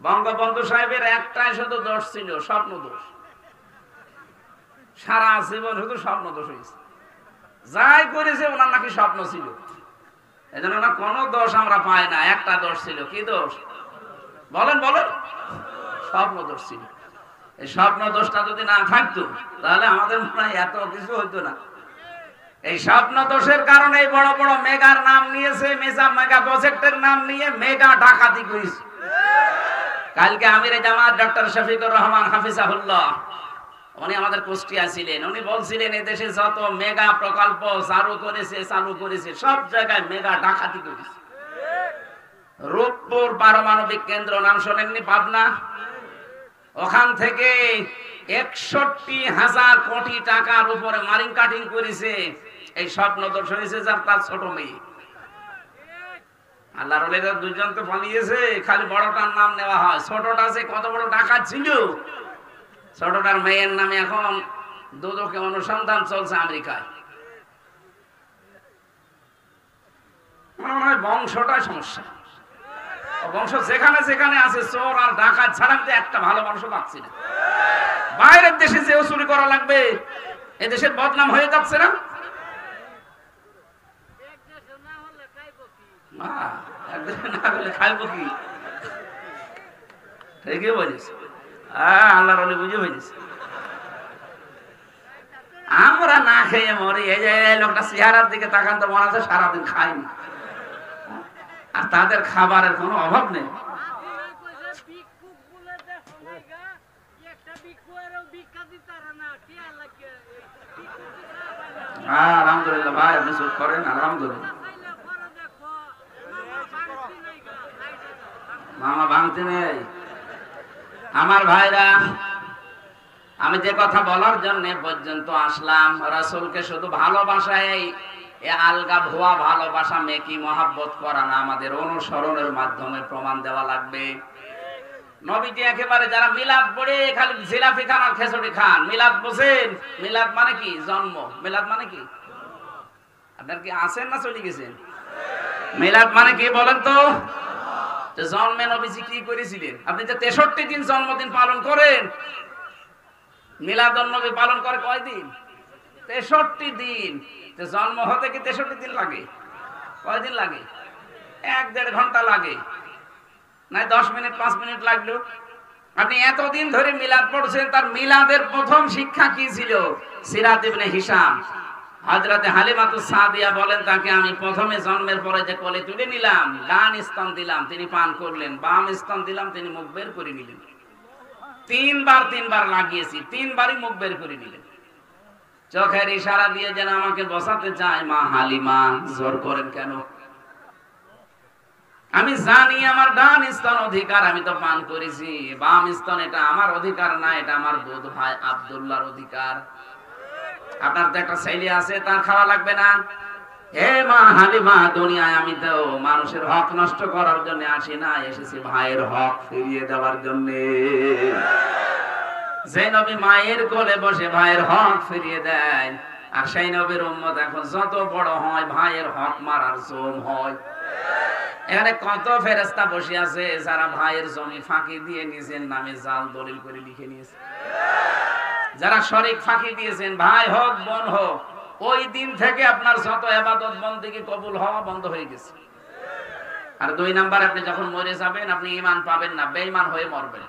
বঙ্গবন্ধু সাহেবের একটাই শুধু দোষ ছিল, স্বপ্ন দোষ। সারা জীবন শুধু স্বপ্ন দোষ হয়েছে, যাই করেছে ওনার নাকি স্বপ্ন ছিল। এজন্য ওনার কোনো দোষ আমরা পাই না। একটা দোষ ছিল, কি দোষ বলেন বলেন? স্বপ্ন দোষ ছিল। এই স্বপ্ন দোষটা যদি না থাকতো তাহলে আমাদের মনে হয় এত কিছু হইতো না। এই স্বপ্ন দোষের কারণে বড় বড় মেগার নাম নিয়েছে, মেগা প্রজেক্টের নাম নিয়ে মেগা ডাকাতি করেছে। কালকে আমিরে জামাত ডক্টর শফিকুর রহমান হাফিজাহুল্লাহ উনি আমাদের কুষ্টিয়া ছিলেন। উনি বলছিলেন এই দেশে যত মেগা প্রকল্প চালু করেছে সব জায়গায় মেগা ডাকাতি করেছে। রূপপুর পারমাণবিক কেন্দ্র নাম শোনেননি? পাবনা, ওখান থেকে ৬১,০০০ কোটি টাকার উপরে মারিং কাটিং করেছে। এই স্বপ্ন দোষ হয়েছে যার, তার ছোট মেয়ে। আল্লাহর ওলিরা দুইজন তো পালিয়েছে, খালি বড়টার নাম নেওয়া হয়। ছোটটা যে কত বড় ডাকাত ছিল, ছোটটার মেয়ের নামে এখন দুদকে অনুসন্ধান চলছে আমেরিকায়। মনে হয় বংশটাই সমস্যা। বংশ যেখানে যেখানে আছে চোর আর ডাকাত ছাড়া একটা ভালো মানুষ পাচ্ছি না। বাইরের দেশে যে চুরি করা লাগবে, এ দেশের বদনাম হয়ে যাচ্ছে না? খাইব কি? ঠিকই বলিস, আল্লাহর ওলি বুঝে হয়েছে। আমরা না খেয়ে মরি। এই যে লোকটা চেহারার দিকে তাকান তো মনে আছে সারাদিন খাইনি, আর তাদের খাবারের কোনো অভাব নেই। আলহামদুলিল্লাহ ভাই, আপনি চুপ করেন। আলহামদুলিল্লাহ মামা ভাঙতে নেই। আমার ভাইরা, আমি যে কথা বলার জন্য পর্যন্ত আসলাম, রাসূলকে শুধু ভালোবাসায় আলগা ভুয়া ভালোবাসা মেকি মহাব্বত করা না, আমাদের অনুসরণের মাধ্যমে প্রমাণ দেওয়া লাগবে। নবীজি একেবারে যারা মিলাদ পড়ে খালি জিলাপি খান আর খেচুড়ি খান। মিলাদ বোঝেন? মিলাদ মানে কি? জন্ম। মিলাদ মানে কি? আপনার কি আছেন না চলে গেছেন? মিলাদ মানে কি বলেন তো? জন্মে নবীজি কি করেছিলেন? আপনি যে ৬৩ দিন জন্মদিন পালন করেন, মিলাদুন নবী পালন করে কয়দিন? ৬৩ দিন। জন্ম হতে কি ৬৩ দিন লাগে? কয়দিন লাগে? ১-১.৫ ঘন্টা লাগে, না ১০ মিনিট ৫ মিনিট লাগলো। আপনি এতদিন ধরে মিলাদ পড়ছেন, তার মিলাদের প্রথম শিক্ষা কি ছিল? সিরাত ইবনে হিশাম, হযরতে হালিমাতুস সাদিয়া বলেন, তাকে আমি প্রথমে জন্মের পরে যে কোলে তুলে নিলাম, ডান স্তন দিলাম, তিনি পান করলেন, বাম স্তন দিলাম, তিনি মুখ বের করে নিলেন। তিনবার লাগিয়েছি, তিনবারই মুখ বের করে নিলেন। চোখের ইশারা দিয়ে যেন আমাকে বসাতে চায়। মা হালিমা, জোর করেন কেন? আমি জানি আমার ডান স্তন অধিকার, আমি তো পান করেছি। বাম স্তন এটা আমার অধিকার না, এটা আমার দুধ ভাই আব্দুল্লাহর অধিকার। আপনার তো একটা ছেলে আছে, তার খাওয়া লাগবে না? হে মা হালিমা, দুনিয়ায় আমি তো মানুষের হক নষ্ট করার জন্য আসি না, এসেছি ভাইয়ের হক ফিরিয়ে দেওয়ার জন্য। যে নবী মায়ের কোলে বসে ভাইয়ের হক ফিরিয়ে দেয়, আর সেই নবীর উম্মত এখন যত বড় হয় ভাইয়ের হক মারার জম হয়। এখানে কত ফেরেশতা বসে আছে যারা ভাইয়ের জমি ফাঁকি দিয়ে নিজের নামে জাল দলিল করে লিখে নিয়েছে। যারা শরীক ফাঁকি দিয়েছেন, ভাই হোক বোন হোক, ওই দিন থেকে আপনার যত ইবাদত বন্দেগী কবুল হওয়া বন্ধ হয়ে গেছে। আর ২ নাম্বার, আপনি যখন মরে যাবেন আপনি ঈমান পাবেন না, বেঈমান হয়ে মরবেন।